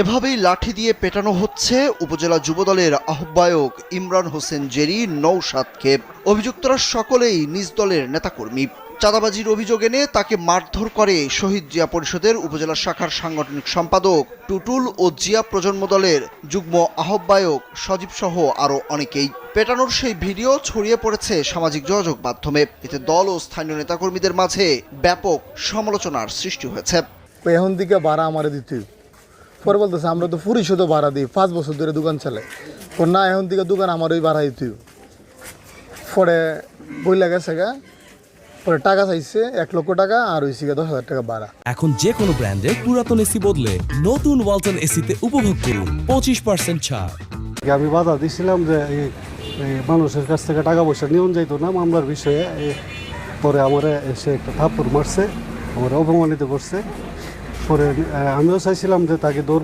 এভাবেই লাঠি দিয়ে পেটানো হচ্ছে উপজেলা যুবদলের আহ্বায়ক ইমরান হোসেন জেরি নৌসাদকে। অভিযুক্তরা সকলেই নিজ দলের নেতাকর্মী। চাঁদাবাজির অভিযোগ এনে তাকে মারধর করে শহীদ জিয়া পরিষদের উপজেলা শাখার সাংগঠনিক সম্পাদক টুটুল ও জিয়া প্রজন্ম দলের যুগ্ম আহ্বায়ক সজীব সহ আরও অনেকেই। পেটানোর সেই ভিডিও ছড়িয়ে পড়েছে সামাজিক যোগাযোগ মাধ্যমে। এতে দল ও স্থানীয় নেতাকর্মীদের মাঝে ব্যাপক সমালোচনার সৃষ্টি হয়েছে। এখন দিকে ভাড়া আমার দিতে পরে বলতেছে আমরা তো পরিশোধ ভাড়া দিই, 5 বছর ধরে দোকান চালাই। না এখন দিকে দোকান আমার ওই ভাড়া দিতে পরে বই লাগাছে গা, পরে টাকা চাইছে 1 লক্ষ টাকা আর হয়েছে 10,000 টাকা ভাড়া। এখন যে কোনো ব্র্যান্ডের পুরাতন এসি বদলে নতুন ওয়ালটন এসিতে উপভোগ করুন 25% ছাড়। আমি বাধা দিছিলাম যে মানুষের কাছ থেকে টাকা পয়সা নিয়ন যাইতো না মামলার বিষয়ে। পরে আমার এসে একটা থাপ্পড় মারছে, আমার অপমানিত করছে। পরে আমিও চাইছিলাম যে তাকে